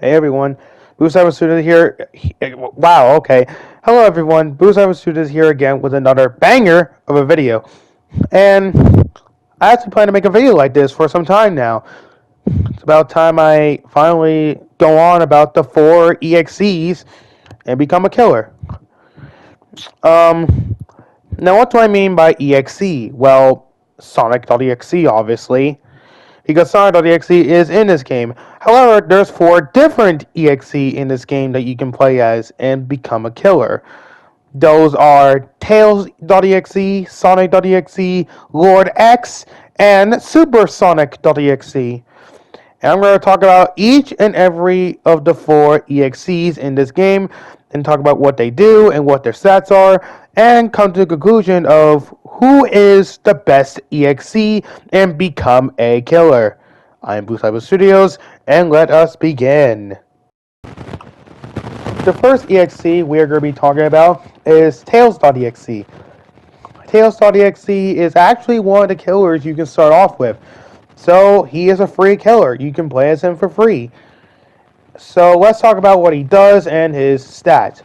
Hey everyone, Boost Student here. Wow, okay. Hello everyone, Boost Student here again with another banger of a video. And I actually plan to make a video like this for some time now. It's about time I finally go on about the 4 EXEs and become a killer. Um, Now what do I mean by EXE? Well, Sonic.exe obviously, because Sonic.exe is in this game. However, there's 4 different EXE in this game that you can play as and become a killer. Those are Tails.exe, Sonic.exe, Lord X, and Supersonic.exe. And I'm going to talk about each and every of the 4 EXEs in this game and talk about what they do and what their stats are and come to the conclusion of who is the best EXE and become a killer. I'm Blue Cyber Studios and let us begin. The first EXE we are going to be talking about is Tails.exe. Tails.exe is actually one of the killers you can start off with. So he is a free killer. You can play as him for free. So let's talk about what he does and his stats.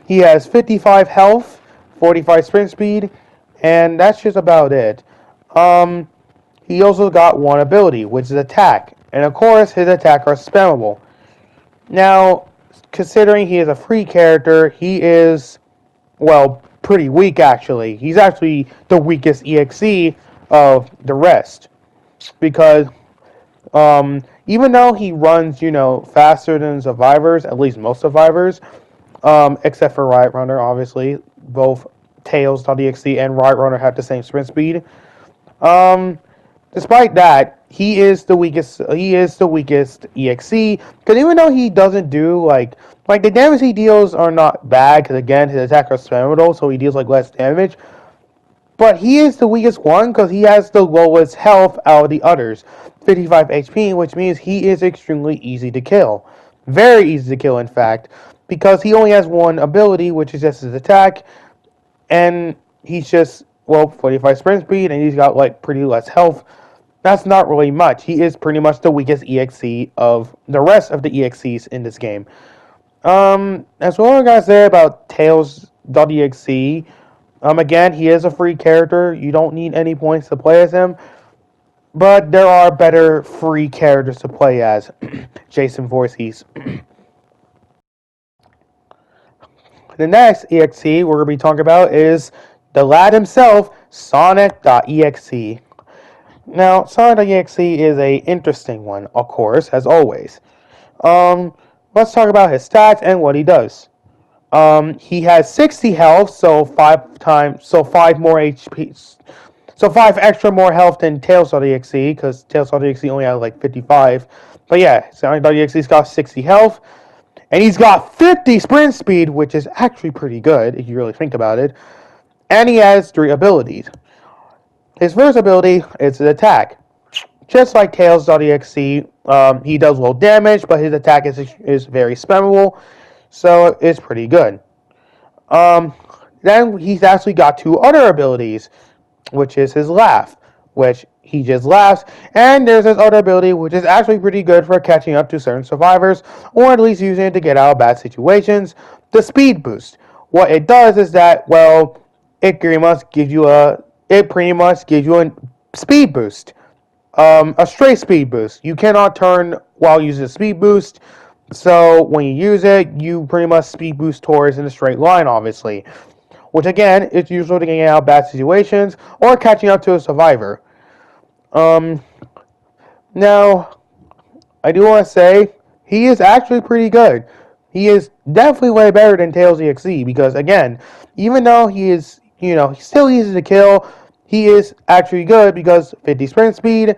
He has 55 health, 45 sprint speed, and that's just about it. He also got one ability, which is attack. And of course, his attacks are spammable. Now, considering he is a free character, he is, well, pretty weak actually. He's actually the weakest EXE of the rest. Because even though he runs, faster than survivors, at least most survivors, except for Riot Runner, obviously, both Tails.exe and Riot Runner have the same sprint speed. Despite that, he is the weakest. He is the weakest EXE. Because even though he doesn't do like the damage he deals are not bad. Because again, his attacks are spammable, so he deals less damage. But he is the weakest one because he has the lowest health out of the others, 55 HP, which means he is extremely easy to kill. Very easy to kill, in fact, because he only has one ability, which is just his attack, and he's just, 45 sprint speed, and he's got, pretty less health. That's not really much. He is pretty much the weakest EXE of the rest of the EXEs in this game. As well as I gotta say about Tails.exe, again, he is a free character. You don't need any points to play as him. But there are better free characters to play as. Jason Voorhees. The next EXE we're going to be talking about is the lad himself, Sonic.exe. Now, Sonic.exe is an interesting one, of course, as always. Let's talk about his stats and what he does. He has 60 health, so 5 more HP. So 5 extra more health than Tails.exe, because Tails.exe only has 55. But yeah, Sonic.exe's got 60 health. And he's got 50 sprint speed, which is actually pretty good, if you really think about it. And he has 3 abilities. His first ability is an attack. Just like Tails.exe, he does low damage, but his attack is very spammable. So it's pretty good. Then he's actually got 2 other abilities, which is his laugh, which he just laughs, and there's his other ability, which is actually pretty good for catching up to certain survivors, or at least using it to get out of bad situations, the speed boost. What it does is that, it pretty much gives you a speed boost, a straight speed boost. You cannot turn while using a speed boost, so when you use it, you pretty much speed boost towards in a straight line, obviously. Which again, is usually getting out of bad situations or catching up to a survivor. Now, I do want to say, he is actually pretty good. He is definitely way better than Tails.exe because again, even though he is, he's still easy to kill, he is actually good because 50 sprint speed,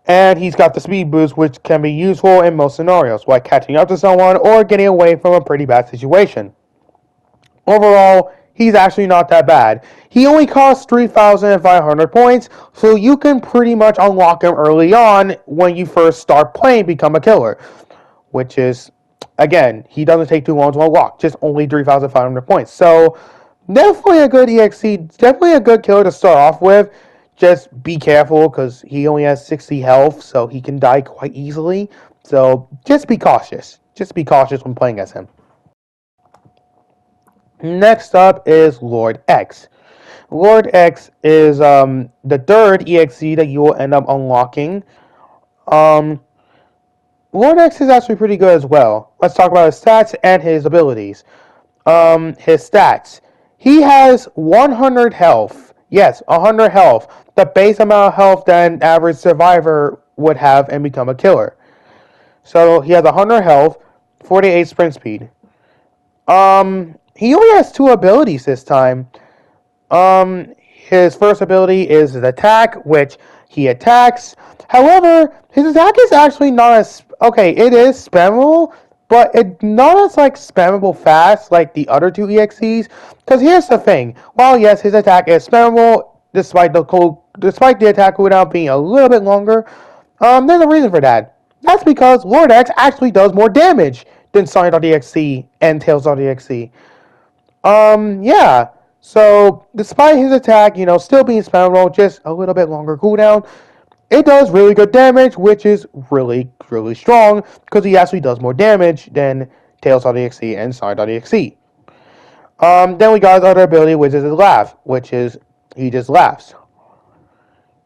and he's got the speed boost, which can be useful in most scenarios, like catching up to someone or getting away from a pretty bad situation. Overall, he's actually not that bad. He only costs 3,500 points, so you can pretty much unlock him early on when you first start playing Become a Killer. Which is, again, he doesn't take too long to unlock, just only 3,500 points. So, definitely a good EXE, definitely a good killer to start off with, just be careful because he only has 60 health, so he can die quite easily. So just be cautious. Just be cautious when playing as him. Next up is Lord X. Lord X is the third EXE that you will end up unlocking. Um, Lord X is actually pretty good as well. Let's talk about his stats and his abilities. His stats. He has 100 health. Yes, 100 health. The base amount of health that an average survivor would have and become a killer. So he has 100 health, 48 sprint speed. He only has two abilities this time. His first ability is his attack, which he attacks. However, his attack is actually not as okay. It is spammable, but it's not as like spammable fast like the other two EXEs. Because here's the thing: while yes, his attack is spammable, despite the attack cooldown being a little bit longer, there's a reason for that. That's because Lord X actually does more damage than Sonic.exe and Tails.exe. Yeah. So, despite his attack, still being spammable, just a little bit longer cooldown, it does really good damage, which is really, really strong, because he actually does more damage than Tails.exe and Sonic.exe. Then we got his other ability, which is his laugh, which is he just laughs.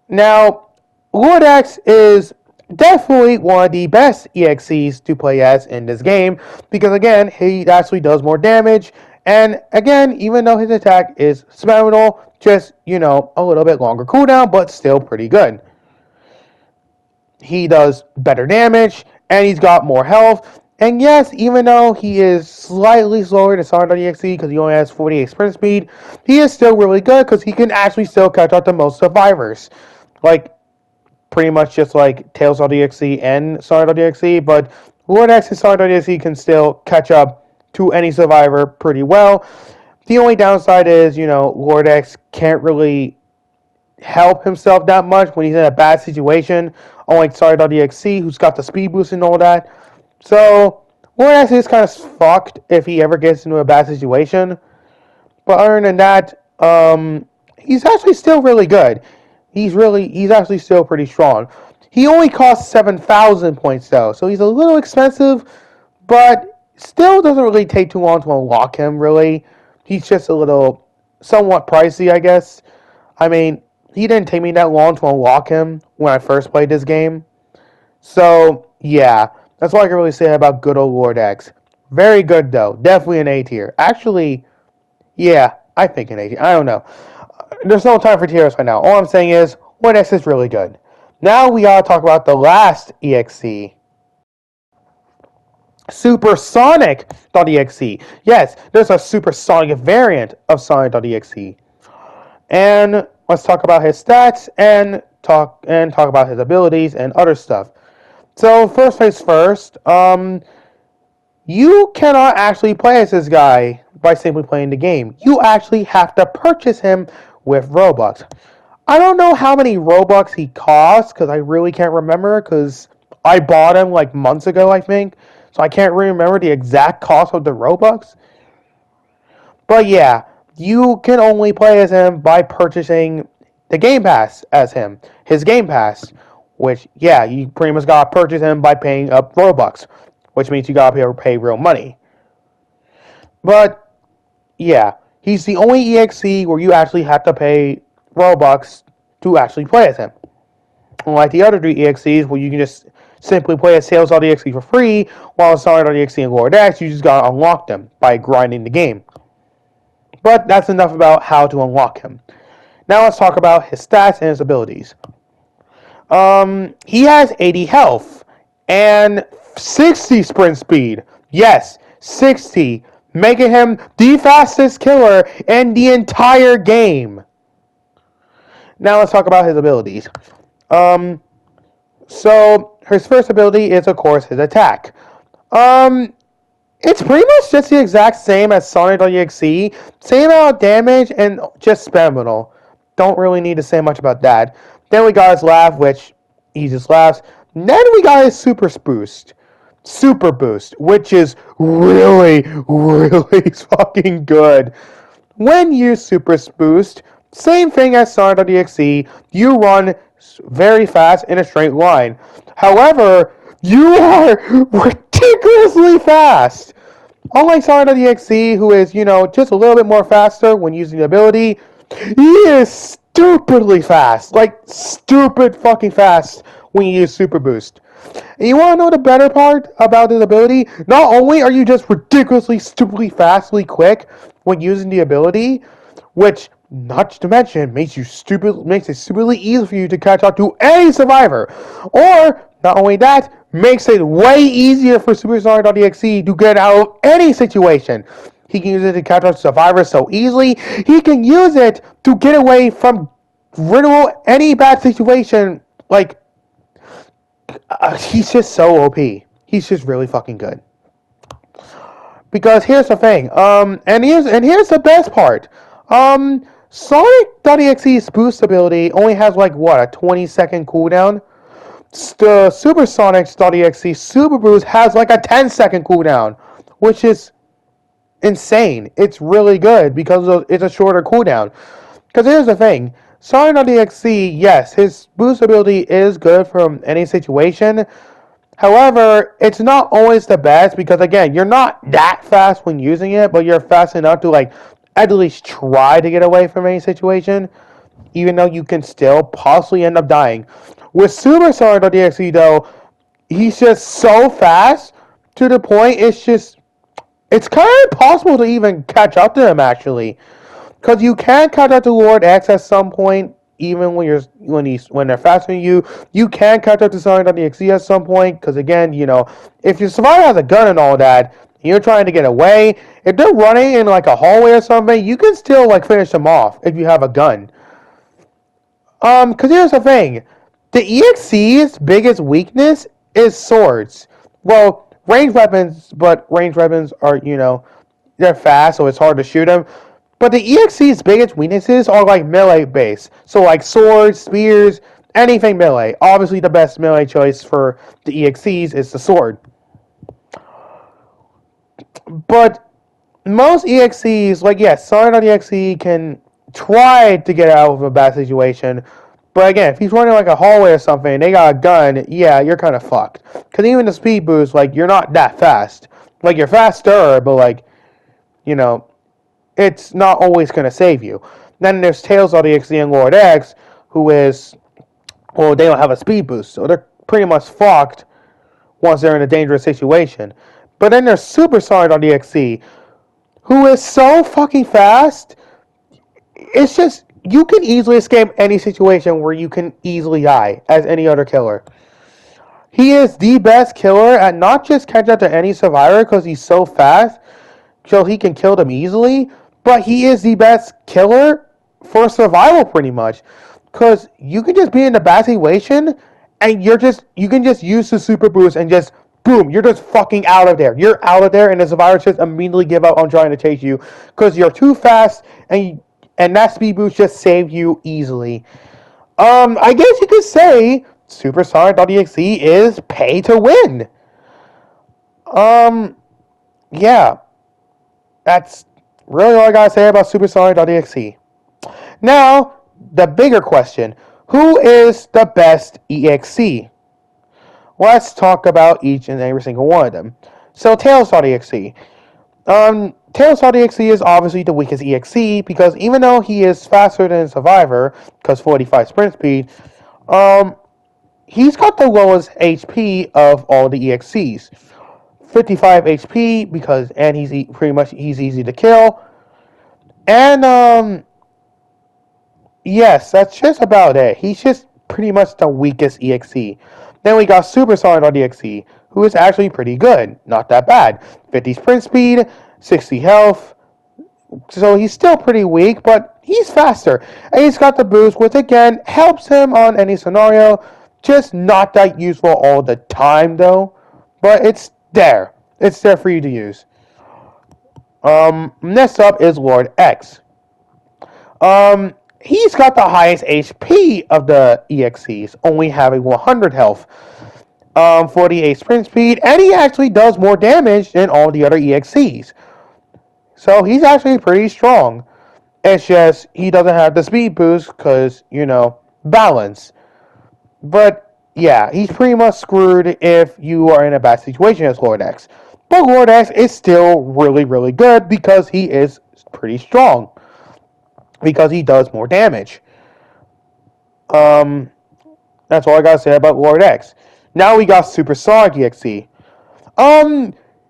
Now, Lord X is definitely one of the best EXEs to play as in this game, because again, he actually does more damage, and again, even though his attack is spammable, just, a little bit longer cooldown, but still pretty good. He does better damage, and he's got more health, and yes, even though he is slightly slower than Sonic.exe because he only has 48 sprint speed, he is still really good because he can actually still catch up to most survivors. Like, pretty much just like Tails.exe and Sonic.exe, but Lord X and Sonic.exe can still catch up to any survivor pretty well. The only downside is, Lord X can't really help himself that much when he's in a bad situation, unlike Sonic.exe, who's got the speed boost and all that. So, Lord X is kind of fucked if he ever gets into a bad situation. But other than that, he's actually still really good. He's actually still pretty strong. He only costs 7,000 points though, so he's a little expensive, but still doesn't really take too long to unlock him. Really, he's just a little somewhat pricey, I guess. I mean, he didn't take me that long to unlock him when I first played this game. So yeah, that's all I can really say about good old Lord X. Very good though, definitely an A tier. Actually, yeah, I think an 18. I don't know. There's no time for tears right now. All I'm saying is, Lord X is really good. Now we gotta talk about the last EXE. Supersonic.exe. Yes, there's a supersonic variant of Sonic.exe. And let's talk about his stats and talk about his abilities and other stuff. So first things first, you cannot actually play as this guy by simply playing the game. You actually have to purchase him with Robux. I don't know how many Robux he costs because I really can't remember because I bought him like months ago, I think. So I can't really remember the exact cost of the Robux. But yeah, you can only play as him by purchasing the Game Pass as him. His Game Pass. Which, yeah, you pretty much gotta purchase him by paying up Robux. Which means you gotta pay real money. But, yeah, he's the only EXE where you actually have to pay Robux to actually play as him. Unlike the other three EXEs where you can just simply play as Tails.exe for free, while Sonic.exe and Lord X, you just gotta unlock them by grinding the game. But that's enough about how to unlock him. Now let's talk about his stats and his abilities. He has 80 health and 60 sprint speed. Yes, 60, making him the fastest killer in the entire game. Now let's talk about his abilities. So his first ability is, of course, his attack. It's pretty much just the exact same as Sonic.exe. Same amount of damage and just spammable. Don't really need to say much about that. Then we got his laugh, which he just laughs. Then we got his super boost, which is really, really fucking good. When you super boost, Same thing as Sonic.exe, you run very fast in a straight line. However, you are ridiculously fast. Unlike Sonic.exe, who is, just a little bit more faster when using the ability, he is stupidly fast. Like, stupid fucking fast when you use Super Boost. And you want to know the better part about this ability? Not only are you just ridiculously, stupidly, fastly quick when using the ability, which, not to mention, makes it stupidly easy for you to catch up to any survivor. Or, not only that, makes it way easier for Supersonic.exe to get out of any situation. He can use it to catch up to survivors so easily. He can use it to get away from literally any bad situation. Like, he's just so OP. He's just really fucking good. Because here's the thing, and here's the best part. Sonic.exe's boost ability only has like what, a 20-second cooldown. The Supersonic.exe Super Boost has like a 10-second cooldown, which is insane. It's really good because it's a shorter cooldown. Because here's the thing, Sonic.exe, yes, his boost ability is good from any situation. However, it's not always the best because, again, you're not that fast when using it, but you're fast enough to, like, at least try to get away from any situation, even though you can still possibly end up dying. With Supersonic.exe, though, he's just so fast to the point it's kind of impossible to even catch up to him, actually. Because you can catch up to Lord X at some point, even when they're faster than you. You can catch up to Sonic.exe at some point, because again, if your survivor has a gun and all that, and you're trying to get away, if they're running in like a hallway or something, you can still like finish them off if you have a gun. Because here's the thing, the EXE's biggest weakness is swords. Well, ranged weapons, but ranged weapons are, they're fast, so it's hard to shoot them. But the EXE's biggest weaknesses are like melee based. So like swords, spears, anything melee. Obviously the best melee choice for the EXE's is the sword. But most EXE's, like yes, Sonic.exe can try to get out of a bad situation. But again, if he's running like a hallway or something and they got a gun, yeah, you're kind of fucked. Because even the speed boost, like, you're not that fast. Like, you're faster, but like, it's not always going to save you. Then there's Tails.exe and Lord X, who is, well, they don't have a speed boost, so they're pretty much fucked once they're in a dangerous situation. But then there's Supersonic.exe, who is so fucking fast, it's just, you can easily escape any situation where you can easily die as any other killer. He is the best killer at not just catch up to any survivor because he's so fast, so he can kill them easily, but he is the best killer for survival pretty much. Because you can just be in a bad situation and you can just use the super boost and just boom, you're just fucking out of there. You're out of there and the survivors just immediately give up on trying to chase you because you're too fast and that speed boost just saved you easily. I guess you could say Supersonic.exe is pay to win. Yeah. That's really all I gotta say about Supersonic.exe. Now, the bigger question. Who is the best EXE? Let's talk about each and every single one of them. So, Tails.exe. Tails.exe is obviously the weakest EXE because even though he is faster than Survivor, because 45 sprint speed, he's got the lowest HP of all the EXEs. 55 HP because he's easy to kill. And yes, that's just about it. He's just pretty much the weakest EXE. Then we got Supersonic.exe, who is actually pretty good, not that bad. 50 sprint speed, 60 health. So he's still pretty weak, but he's faster. And he's got the boost, which again helps him on any scenario. Just not that useful all the time though. But it's there. It's there for you to use. Next up is Lord X. He's got the highest HP of the EXEs, only having 100 health, 48 sprint speed, and he actually does more damage than all the other EXEs. So he's actually pretty strong. It's just he doesn't have the speed boost because, balance. But yeah, he's pretty much screwed if you are in a bad situation as Lord X. But Lord X is still really, really good because he is pretty strong. Because he does more damage. That's all I gotta say about Lord X. Now we got Super Sonic EXE.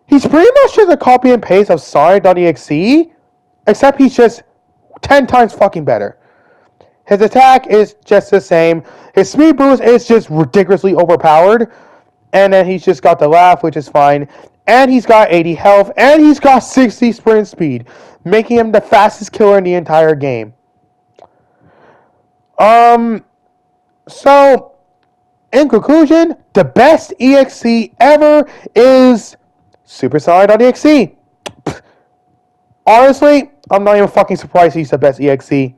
He's pretty much just a copy and paste of Sonic.exe, except he's just 10 times fucking better. His attack is just the same. His speed boost is just ridiculously overpowered. And then he's just got the laugh, which is fine. And he's got 80 health. And he's got 60 sprint speed, making him the fastest killer in the entire game. So, in conclusion, the best EXE ever is Super Sonic.exe. Honestly, I'm not even fucking surprised he's the best EXE.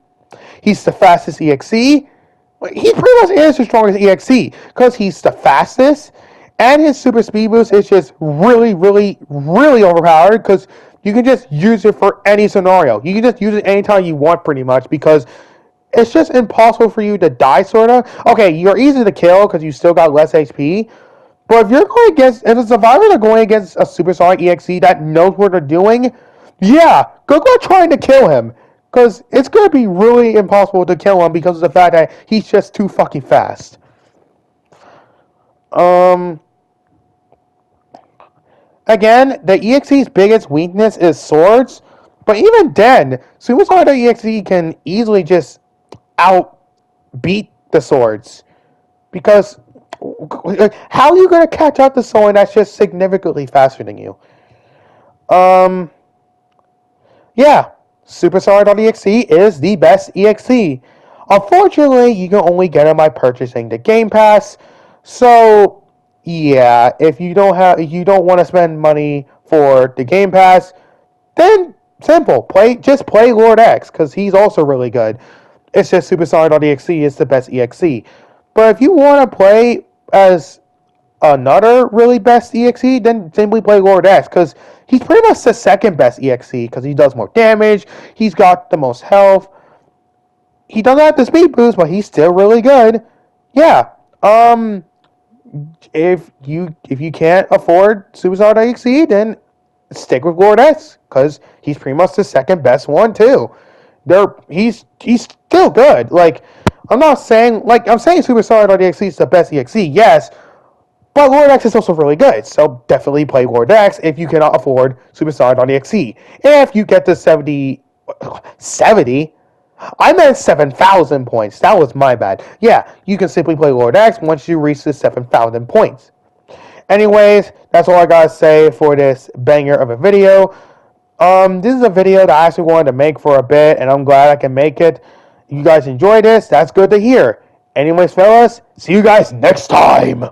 He's the fastest EXE. He pretty much is the strongest EXE because he's the fastest, and his super speed boost is just really, really, really overpowered because you can just use it for any scenario. You can just use it anytime you want, pretty much, because it's just impossible for you to die, sort of. Okay, you're easy to kill because you still got less HP, but if a survivors are going against a Supersonic EXE that knows what they're doing, yeah, go trying to kill him. Because it's going to be really impossible to kill him because of the fact that he's just too fucking fast. Again, the EXE's biggest weakness is swords. But even then, Supersonic EXE can easily just outbeat the swords. Because how are you going to catch up to someone that's just significantly faster than you? Yeah, Superstar.exe is the best EXE. Unfortunately, you can only get it by purchasing the Game Pass. So, yeah, if you don't want to spend money for the Game Pass, then simple, just play Lord X because he's also really good. It's just Superstar.exe is the best EXE. But if you want to play as another really best EXE, then simply play Lord X because he's pretty much the second best EXE because he does more damage, he's got the most health, he doesn't have the speed boost, but he's still really good. Yeah. If you can't afford Superstar.exe, then stick with Lord X because he's pretty much the second best one too. He's still good. I'm saying Superstar.exe is the best EXE, yes. But Lord X is also really good, so definitely play Lord X if you cannot afford Superstar.exe. If you get to 70, I meant 7,000 points. That was my bad. Yeah, you can simply play Lord X once you reach the 7,000 points. Anyways, that's all I gotta say for this banger of a video. This is a video that I actually wanted to make for a bit, and I'm glad I can make it. If you guys enjoyed this, that's good to hear. Anyways, fellas, see you guys next time.